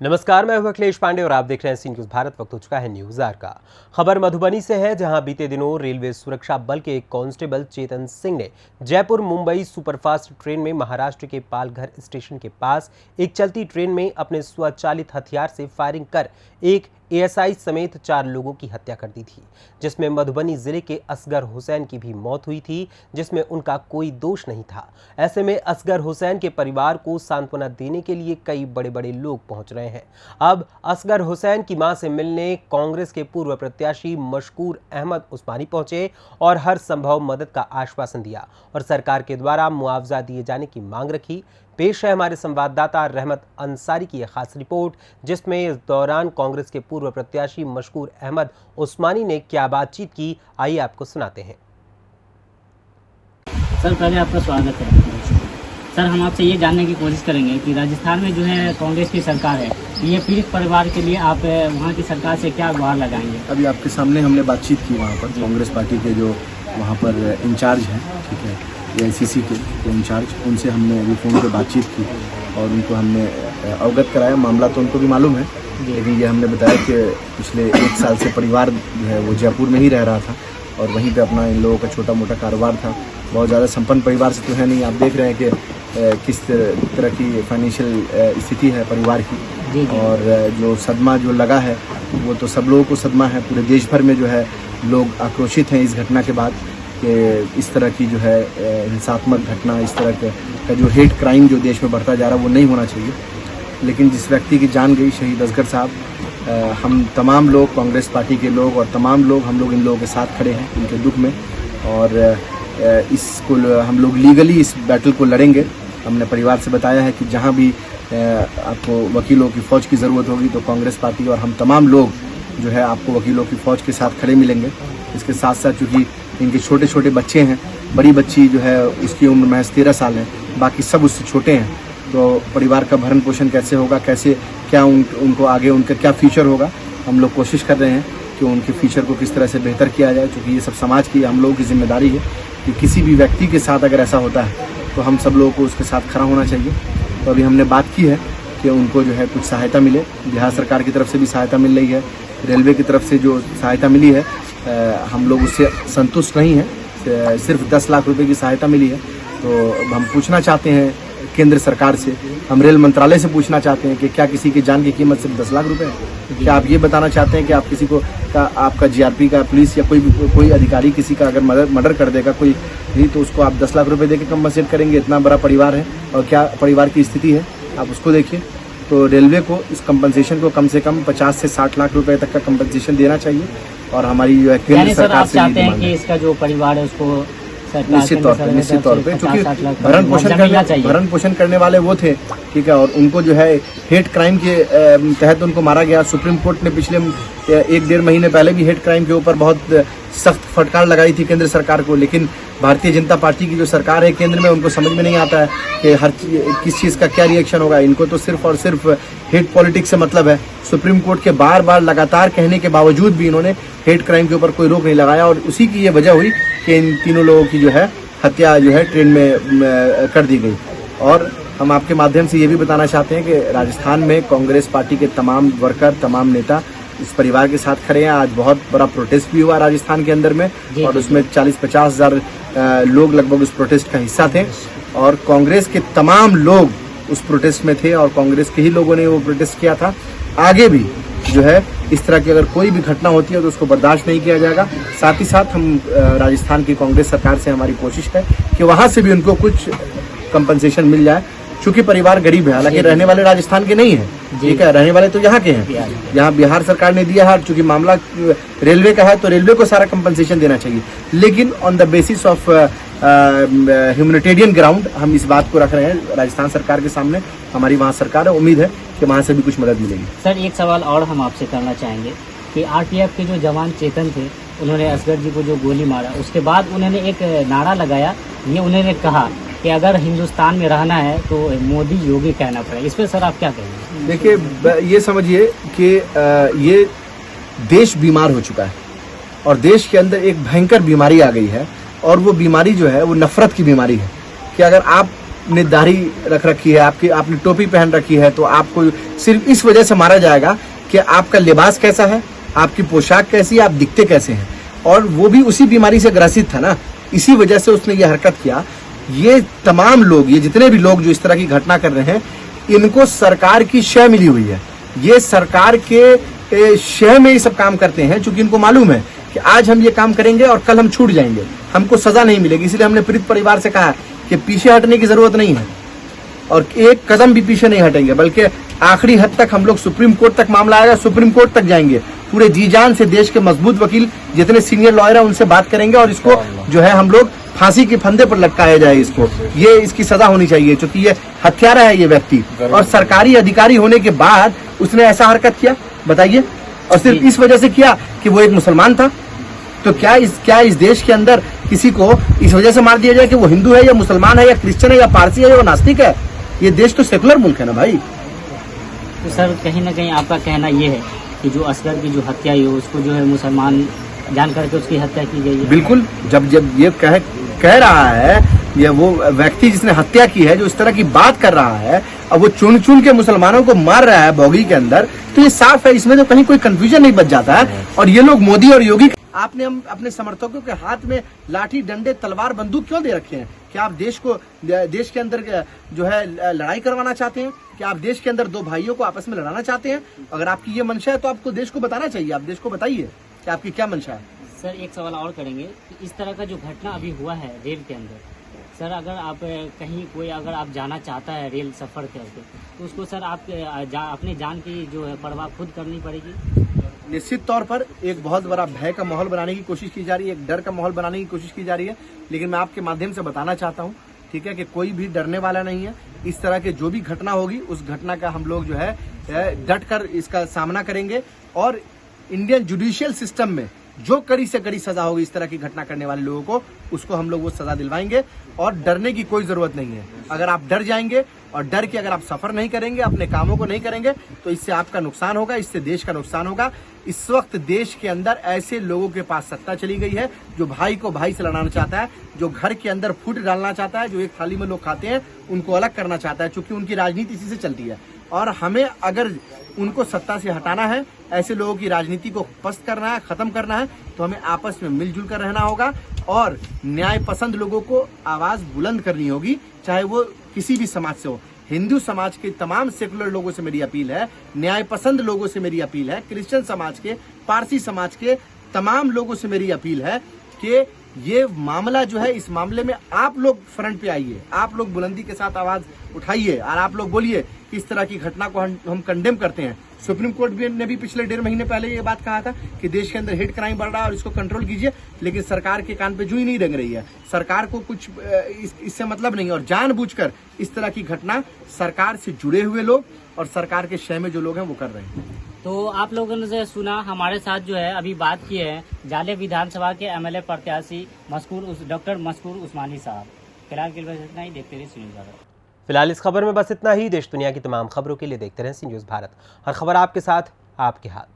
नमस्कार, मैं हूं अखिलेश पांडे और आप देख रहे हैं सी न्यूज़ भारत। वक्त हो चुका है न्यूज़ आवर का। खबर मधुबनी से है, जहां बीते दिनों रेलवे सुरक्षा बल के एक कांस्टेबल चेतन सिंह ने जयपुर मुंबई सुपरफास्ट ट्रेन में महाराष्ट्र के पालघर स्टेशन के पास एक चलती ट्रेन में अपने स्वचालित हथियार से फायरिंग कर एक एएसआई समेत 4 लोगों की हत्या कर दी थी, जिसमें मधुबनी जिले के असगर हुसैन की भी मौत हुई थी, जिसमें उनका कोई दोष नहीं था। ऐसे में असगर हुसैन के परिवार को सांत्वना देने के लिए कई बड़े बड़े लोग पहुंच रहे हैं। अब असगर हुसैन की मां से मिलने कांग्रेस के पूर्व प्रत्याशी मशकूर अहमद उस्मानी पहुंचे और हर संभव मदद का आश्वासन दिया और सरकार के द्वारा मुआवजा दिए जाने की मांग रखी। पेश है हमारे संवाददाता रहमत अंसारी की यह खास रिपोर्ट, जिसमें इस दौरान कांग्रेस के पूर्व प्रत्याशी मशकूर अहमद उस्मानी ने क्या बातचीत की, आइए आपको सुनाते हैं। सर, पहले आपका स्वागत है। सर, हम आपसे ये जानने की कोशिश करेंगे कि राजस्थान में जो है कांग्रेस की सरकार है, ये पीड़ित परिवार के लिए आप वहाँ की सरकार से क्या गुहार लगाएंगे? अभी आपके सामने हमने बातचीत की वहाँ पर कांग्रेस पार्टी के जो वहाँ पर इंचार्ज हैं, ठीक है, एआईसीसी के इंचार्ज, उनसे हमने अभी फ़ोन पे बातचीत की और उनको हमने अवगत कराया। मामला तो उनको भी मालूम है, लेकिन ये हमने बताया कि पिछले 1 साल से परिवार जो है वो जयपुर में ही रह रहा था और वहीं पे अपना इन लोगों का छोटा मोटा कारोबार था। बहुत ज़्यादा संपन्न परिवार से तो है नहीं। आप देख रहे हैं कि किस तरह की फाइनेंशियल स्थिति है परिवार की, और जो सदमा जो लगा है वो तो सब लोगों को सदमा है। पूरे देश भर में जो है लोग आक्रोशित हैं इस घटना के बाद कि इस तरह की जो है हिंसात्मक घटना, इस तरह का जो हेट क्राइम जो देश में बढ़ता जा रहा है वो नहीं होना चाहिए। लेकिन जिस व्यक्ति की जान गई, शहीद असगर साहब, हम तमाम लोग, कांग्रेस पार्टी के लोग और तमाम लोग, हम लोग इन लोगों के साथ खड़े हैं इनके दुख में, और इसको हम लोग लीगली इस बैटल को लड़ेंगे। हमने परिवार से बताया है कि जहां भी आपको वकीलों की फ़ौज की ज़रूरत होगी तो कांग्रेस पार्टी और हम तमाम लोग जो है आपको वकीलों की फ़ौज के साथ खड़े मिलेंगे। इसके साथ साथ चूँकि इनके छोटे छोटे बच्चे हैं, बड़ी बच्ची जो है उसकी उम्र महज 13 साल है, बाकी सब उससे छोटे हैं, तो परिवार का भरण पोषण कैसे होगा, कैसे क्या उनको आगे उनका क्या फ्यूचर होगा। हम लोग कोशिश कर रहे हैं कि उनके फ्यूचर को किस तरह से बेहतर किया जाए, क्योंकि ये सब समाज की, हम लोगों की जिम्मेदारी है कि किसी भी व्यक्ति के साथ अगर ऐसा होता है तो हम सब लोगों को उसके साथ खड़ा होना चाहिए। तो अभी हमने बात की है कि उनको जो है कुछ सहायता मिले। बिहार सरकार की तरफ से भी सहायता मिल रही है, रेलवे की तरफ से जो सहायता मिली है हम लोग उससे संतुष्ट नहीं हैं। सिर्फ 10 लाख रुपए की सहायता मिली है। तो हम पूछना चाहते हैं केंद्र सरकार से, हम रेल मंत्रालय से पूछना चाहते हैं कि क्या किसी की जान की कीमत सिर्फ 10 लाख रुपए है? क्या आप ये बताना चाहते हैं कि आप किसी को आपका जीआरपी का पुलिस या कोई अधिकारी किसी का अगर मर्डर कर देगा कोई नहीं, तो उसको आप 10 लाख रुपए देके कंपनसेट करेंगे? इतना बड़ा परिवार है और क्या परिवार की स्थिति है आप उसको देखिए। तो रेलवे को इस कंपनसेशन को कम से कम 50 से 60 लाख रुपए तक का कंपनसेशन देना चाहिए। और हमारी जो है केंद्र सरकार से चाहते हैं कि इसका जो परिवार है उसको निश्चित तौर पे क्योंकि भरण पोषण करने वाले वो थे, ठीक है, और उनको जो है हेट क्राइम के तहत उनको मारा गया। सुप्रीम कोर्ट ने पिछले 1-1.5 महीने पहले भी हेट क्राइम के ऊपर बहुत सख्त फटकार लगाई थी केंद्र सरकार को, लेकिन भारतीय जनता पार्टी की जो सरकार है केंद्र में, उनको समझ में नहीं आता है कि किस चीज़ का क्या रिएक्शन होगा। इनको तो सिर्फ और सिर्फ हेट पॉलिटिक्स से मतलब है। सुप्रीम कोर्ट के बार बार लगातार कहने के बावजूद भी इन्होंने हेट क्राइम के ऊपर कोई रोक नहीं लगाया, और उसी की ये वजह हुई कि इन तीनों लोगों की जो है हत्या जो है ट्रेन में कर दी गई। और हम आपके माध्यम से ये भी बताना चाहते हैं कि राजस्थान में कांग्रेस पार्टी के तमाम वर्कर, तमाम नेता इस परिवार के साथ खड़े हैं। आज बहुत बड़ा प्रोटेस्ट भी हुआ राजस्थान के अंदर में, और उसमें 40-50 हज़ार लोग लगभग उस प्रोटेस्ट का हिस्सा थे, और कांग्रेस के तमाम लोग उस प्रोटेस्ट में थे और कांग्रेस के ही लोगों ने वो प्रोटेस्ट किया था। आगे भी जो है इस तरह की अगर कोई भी घटना होती है तो उसको बर्दाश्त नहीं किया जाएगा। साथ ही साथ हम राजस्थान की कांग्रेस सरकार से हमारी कोशिश है कि वहाँ से भी उनको कुछ कंपनसेशन मिल जाए, चूंकि परिवार गरीब है, हालांकि रहने वाले राजस्थान के नहीं है, ठीक है, रहने वाले तो यहाँ के हैं। यहाँ बिहार सरकार ने दिया है, चूंकि मामला रेलवे का है तो रेलवे को सारा कंपनसेशन देना चाहिए, लेकिन on the basis of humanitarian ground हम इस बात को रख रहे हैं राजस्थान सरकार के सामने। हमारी वहाँ सरकार है, उम्मीद है कि वहाँ से भी कुछ मदद मिलेगी। सर, एक सवाल और हम आपसे करना चाहेंगे कि आरपीएफ के जो जवान चेतन थे, उन्होंने असगर जी को जो गोली मारा, उसके बाद उन्होंने एक नारा लगाया, ये उन्होंने कहा कि अगर हिंदुस्तान में रहना है तो मोदी योगी कहना पड़ेगा। इस पर सर आप क्या कहेंगे? देखिए, ये समझिए कि ये देश बीमार हो चुका है और देश के अंदर एक भयंकर बीमारी आ गई है, और वो बीमारी जो है वो नफरत की बीमारी है कि अगर आप आपने दाढ़ी रख रखी है, आपकी आपने टोपी पहन रखी है, तो आपको सिर्फ इस वजह से मारा जाएगा कि आपका लिबास कैसा है, आपकी पोशाक कैसी है, आप दिखते कैसे हैं। और वो भी उसी बीमारी से ग्रसित था ना, इसी वजह से उसने ये हरकत किया। ये तमाम लोग, ये जितने भी लोग जो इस तरह की घटना कर रहे हैं, इनको सरकार की शय मिली हुई है। ये सरकार के शय में ये सब काम करते हैं, क्योंकि इनको मालूम है कि आज हम ये काम करेंगे और कल हम छूट जाएंगे, हमको सजा नहीं मिलेगी। इसलिए हमने पीड़ित परिवार से कहा कि पीछे हटने की जरूरत नहीं है और एक कदम भी पीछे नहीं हटेंगे, बल्कि आखिरी हद तक हम लोग सुप्रीम कोर्ट तक मामला आएगा, सुप्रीम कोर्ट तक जाएंगे। पूरे जी जान से देश के मजबूत वकील जितने सीनियर लॉयर हैं उनसे बात करेंगे और इसको जो है हम लोग फांसी के फंदे पर लटकाया जाए। इसको ये इसकी सजा होनी चाहिए, क्योंकि ये हत्यारा है ये व्यक्ति, और सरकारी अधिकारी होने के बाद उसने ऐसा हरकत किया, बताइए। और सिर्फ इस वजह से किया कि वो एक मुसलमान था। तो क्या इस देश के अंदर किसी को इस वजह से मार दिया जाए कि वो हिंदू है या मुसलमान है या क्रिश्चियन है या पारसी है या वो नास्तिक है? ये देश तो सेकुलर मुल्क है ना भाई। तो सर कहीं ना कहीं आपका कहना ये है कि जो असगर की जो हत्या हुई उसको जो है मुसलमान जान करके उसकी हत्या की गई है? बिल्कुल। जब ये कह रहा है, ये वो व्यक्ति जिसने हत्या की है, जो इस तरह की बात कर रहा है, अब वो चुन चुन के मुसलमानों को मार रहा है बौगी के अंदर, तो ये साफ है, इसमें तो कहीं कोई कंफ्यूजन नहीं बच जाता है। और ये लोग मोदी और योगी, आपने हम अपने समर्थकों के हाथ में लाठी, डंडे, तलवार, बंदूक क्यों दे रखे हैं? क्या आप देश के अंदर जो है लड़ाई करवाना चाहते हैं? क्या आप देश के अंदर दो भाइयों को आपस में लड़ाना चाहते हैं? अगर आपकी ये मंशा है तो आपको देश को बताना चाहिए। आप देश को बताइए कि आपकी क्या मंशा है। सर एक सवाल और करेंगे कि इस तरह का जो घटना अभी हुआ है रेल के अंदर, सर अगर आप कहीं कोई अगर आप जाना चाहता है रेल सफ़र करके, तो उसको सर आप अपने जान की जो है परवाह खुद करनी पड़ेगी? निश्चित तौर पर एक बहुत बड़ा भय का माहौल बनाने की कोशिश की जा रही है, एक डर का माहौल बनाने की कोशिश की जा रही है। लेकिन मैं आपके माध्यम से बताना चाहता हूँ, ठीक है, कि कोई भी डरने वाला नहीं है। इस तरह के जो भी घटना होगी, उस घटना का हम लोग जो है डट कर इसका सामना करेंगे, और इंडियन जुडिशियल सिस्टम में जो कड़ी से कड़ी सजा होगी इस तरह की घटना करने वाले लोगों को, उसको हम लोग वो सजा दिलवाएंगे। और डरने की कोई जरूरत नहीं है। अगर आप डर जाएंगे और डर के अगर आप सफर नहीं करेंगे, अपने कामों को नहीं करेंगे, तो इससे आपका नुकसान होगा, इससे देश का नुकसान होगा। इस वक्त देश के अंदर ऐसे लोगों के पास सत्ता चली गई है जो भाई को भाई से लड़ाना चाहता है, जो घर के अंदर फूट डालना चाहता है, जो एक थाली में लोग खाते हैं उनको अलग करना चाहता है, क्योंकि उनकी राजनीति इसी से चलती है। और हमें अगर उनको सत्ता से हटाना है, ऐसे लोगों की राजनीति को पस्त करना है, खत्म करना है, तो हमें आपस में मिलजुल कर रहना होगा और न्याय पसंद लोगों को आवाज बुलंद करनी होगी, चाहे वो किसी भी समाज से हो। हिंदू समाज के तमाम सेकुलर लोगों से मेरी अपील है, न्याय पसंद लोगों से मेरी अपील है, क्रिश्चियन समाज के, पारसी समाज के तमाम लोगों से मेरी अपील है कि ये मामला जो है, इस मामले में आप लोग फ्रंट पे आइए, आप लोग बुलंदी के साथ आवाज उठाइए और आप लोग बोलिए कि इस तरह की घटना को हम कंडेम करते हैं। सुप्रीम कोर्ट ने भी पिछले 1.5 महीने पहले ये बात कहा था कि देश के अंदर हेट क्राइम बढ़ रहा है और इसको कंट्रोल कीजिए, लेकिन सरकार के कान पे जूं ही नहीं रंग रही है। सरकार को कुछ इससे मतलब नहीं, और जानबूझकर इस तरह की घटना सरकार से जुड़े हुए लोग और सरकार के शय में जो लोग हैं वो कर रहे हैं। तो आप लोगों ने सुना, हमारे साथ जो है अभी बात की है जाले विधानसभा के एमएलए प्रत्याशी डॉक्टर मस्कूर उस्मानी साहब। फिलहाल के लिए बस इतना ही, देखते रहिए सी न्यूज़ भारत। फिलहाल इस खबर में बस इतना ही। देश दुनिया की तमाम खबरों के लिए देखते रहें सी न्यूज़ भारत। हर खबर आपके साथ, आपके हाथ।